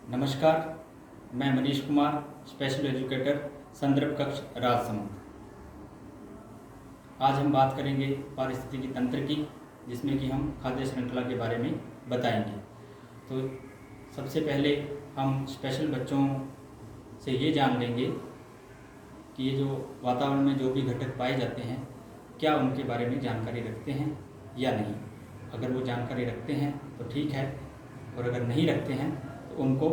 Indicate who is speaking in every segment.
Speaker 1: नमस्कार, मैं Manish Kumar, special educator, संदर्भ कक्ष राजसमंद। आज हम बात करेंगे पारिस्थितिकी तंत्र की, जिसमें कि हम खाद्य श्रृंखला के बारे में बताएंगे। तो सबसे पहले हम स्पेशल बच्चों से ये जान लेंगे कि ये जो वातावरण में जो भी घटक पाए जाते हैं, क्या उनके बारे में जानकारी रखते हैं या नहीं। अगर वो जानकारी रखते हैं तो ठीक है, और अगर नहीं रखते हैं तो उनको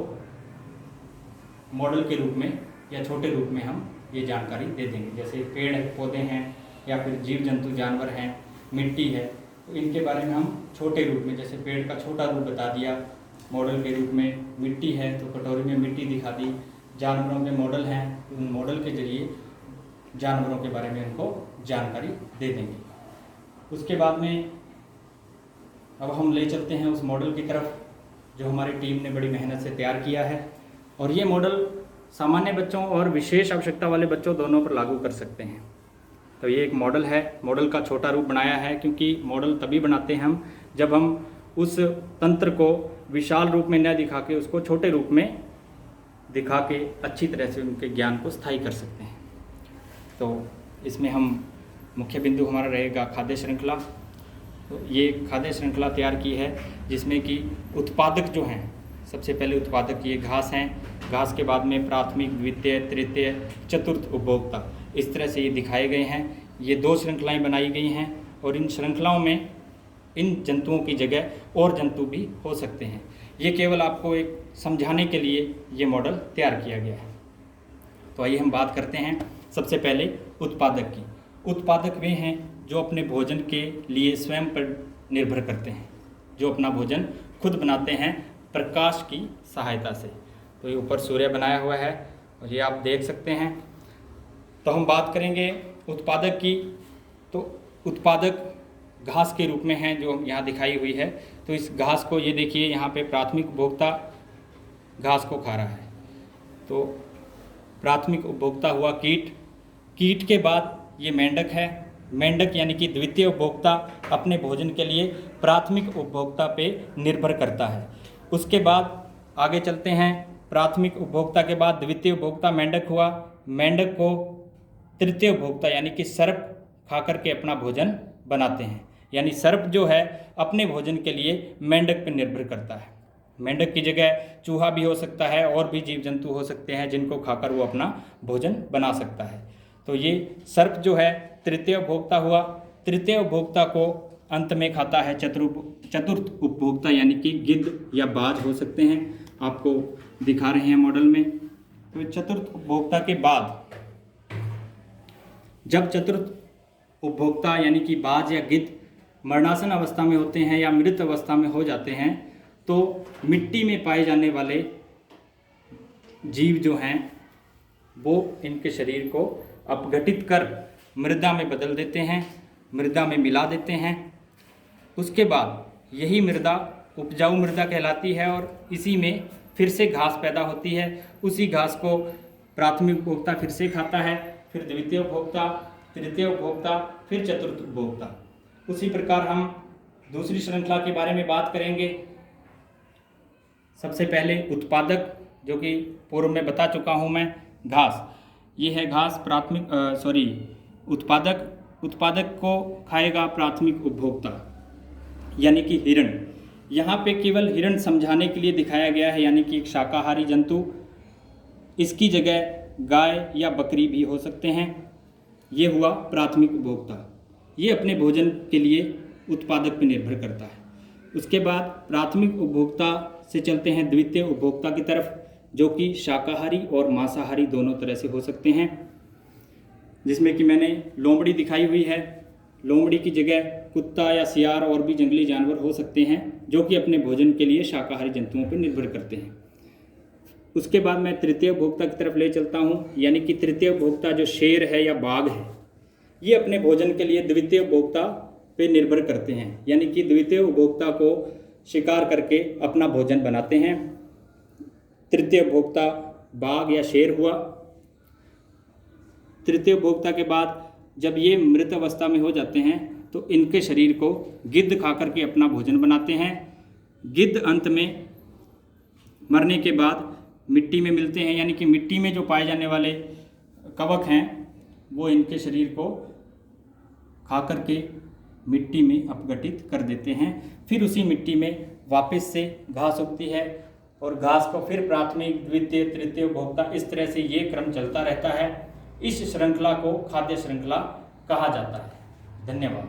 Speaker 1: मॉडल के रूप में या छोटे रूप में हम ये जानकारी दे देंगे। जैसे पेड़ पौधे हैं या फिर जीव जंतु जानवर हैं, मिट्टी है, तो इनके बारे में हम छोटे रूप में, जैसे पेड़ का छोटा रूप बता दिया मॉडल के रूप में, मिट्टी है तो कटोरी में मिट्टी दिखा दी, जानवरों के मॉडल हैं तो उन मॉडल के जरिए जानवरों के बारे में उनको जानकारी दे देंगे। उसके बाद में अब हम ले चलते हैं उस मॉडल की तरफ जो हमारी टीम ने बड़ी मेहनत से तैयार किया है, और ये मॉडल सामान्य बच्चों और विशेष आवश्यकता वाले बच्चों दोनों पर लागू कर सकते हैं। तो ये एक मॉडल है, मॉडल का छोटा रूप बनाया है, क्योंकि मॉडल तभी बनाते हैं हम जब हम उस तंत्र को विशाल रूप में न दिखा के उसको छोटे रूप में दिखा के अच्छी तरह से उनके ज्ञान को स्थायी कर सकते हैं। तो इसमें हम मुख्य बिंदु हमारा रहेगा खाद्य श्रृंखला। तो ये खाद्य श्रृंखला तैयार की है जिसमें कि उत्पादक जो हैं, सबसे पहले उत्पादक ये घास हैं, घास के बाद में प्राथमिक, द्वितीय, तृतीय, चतुर्थ उपभोक्ता, इस तरह से ये दिखाए गए हैं। ये 2 श्रृंखलाएं बनाई गई हैं, और इन श्रृंखलाओं में इन जंतुओं की जगह और जंतु भी हो सकते हैं। ये केवल आपको एक समझाने के लिए ये मॉडल तैयार किया गया है। तो आइए हम बात करते हैं सबसे पहले उत्पादक की। उत्पादक वे हैं जो अपने भोजन के लिए स्वयं पर निर्भर करते हैं, जो अपना भोजन खुद बनाते हैं प्रकाश की सहायता से। तो ये ऊपर सूर्य बनाया हुआ है और ये आप देख सकते हैं। तो हम बात करेंगे उत्पादक की। तो उत्पादक घास के रूप में हैं जो यहाँ दिखाई हुई है। तो इस घास को, ये देखिए यहाँ पे प्राथमिक उपभोक्ता घास को खा रहा है। तो प्राथमिक उपभोक्ता हुआ कीट, कीट के बाद ये मेंढक है। मेंढक यानी कि द्वितीय उपभोक्ता अपने भोजन के लिए प्राथमिक उपभोक्ता पे निर्भर करता है। उसके बाद आगे चलते हैं, प्राथमिक उपभोक्ता के बाद द्वितीय उपभोक्ता मेंढक हुआ। मेंढक को तृतीय उपभोक्ता यानी कि सर्प खा करके अपना भोजन बनाते हैं। यानी सर्प जो है अपने भोजन के लिए मेंढक पर निर्भर करता है। मेंढक की जगह चूहा भी हो सकता है, और भी जीव जंतु हो सकते हैं जिनको खाकर वो अपना भोजन बना सकता है। तो ये सर्प जो है तृतीय उपभोक्ता हुआ। तृतीय उपभोक्ता को अंत में खाता है चतुर्थ उपभोक्ता यानी कि गिद्ध या बाज हो सकते हैं, आपको दिखा रहे हैं मॉडल में। तो चतुर्थ उपभोक्ता के बाद जब चतुर्थ उपभोक्ता यानी कि बाज या गिद्ध मरणासन अवस्था में होते हैं या मृत अवस्था में हो जाते हैं, तो मिट्टी में पाए जाने वाले जीव जो हैं वो इनके शरीर को अपघटित कर मृदा में बदल देते हैं, मृदा में मिला देते हैं। उसके बाद यही मृदा उपजाऊ मृदा कहलाती है, और इसी में फिर से घास पैदा होती है। उसी घास को प्राथमिक उपभोक्ता फिर से खाता है, फिर द्वितीय उपभोक्ता, तृतीय उपभोक्ता, फिर चतुर्थ उपभोक्ता। उसी प्रकार हम दूसरी श्रृंखला के बारे में बात करेंगे। सबसे पहले उत्पादक, जो कि पूर्व में बता चुका हूँ मैं, घास। ये है घास उत्पादक को खाएगा प्राथमिक उपभोक्ता यानी कि हिरण। यहाँ पे केवल हिरण समझाने के लिए दिखाया गया है, यानी कि एक शाकाहारी जंतु। इसकी जगह गाय या बकरी भी हो सकते हैं। ये हुआ प्राथमिक उपभोक्ता, ये अपने भोजन के लिए उत्पादक पर निर्भर करता है। उसके बाद प्राथमिक उपभोक्ता से चलते हैं द्वितीय उपभोक्ता की तरफ, जो कि शाकाहारी और मांसाहारी दोनों तरह से हो सकते हैं, जिसमें कि मैंने लोमड़ी दिखाई हुई है। लोमड़ी की जगह कुत्ता या सियार और भी जंगली जानवर हो सकते हैं जो कि अपने भोजन के लिए शाकाहारी जंतुओं पर निर्भर करते हैं। उसके बाद मैं तृतीय उपभोक्ता की तरफ ले चलता हूँ, यानी कि तृतीय उपभोक्ता जो शेर है या बाघ है, ये अपने भोजन के लिए द्वितीय उपभोक्ता पे निर्भर करते हैं, यानी कि द्वितीय उपभोक्ता को शिकार करके अपना भोजन बनाते हैं। तृतीय उपभोक्ता बाघ या शेर हुआ। तृतीय उपभोक्ता के बाद जब ये मृत अवस्था में हो जाते हैं तो इनके शरीर को गिद्ध खा करके अपना भोजन बनाते हैं। गिद्ध अंत में मरने के बाद मिट्टी में मिलते हैं, यानी कि मिट्टी में जो पाए जाने वाले कवक हैं वो इनके शरीर को खा करके मिट्टी में अपघटित कर देते हैं। फिर उसी मिट्टी में वापस से घास उगती है और घास को फिर प्राथमिक, द्वितीय, तृतीय उपभोक्ता, इस तरह से ये क्रम चलता रहता है। इस श्रृंखला को खाद्य श्रृंखला कहा जाता है। धन्यवाद।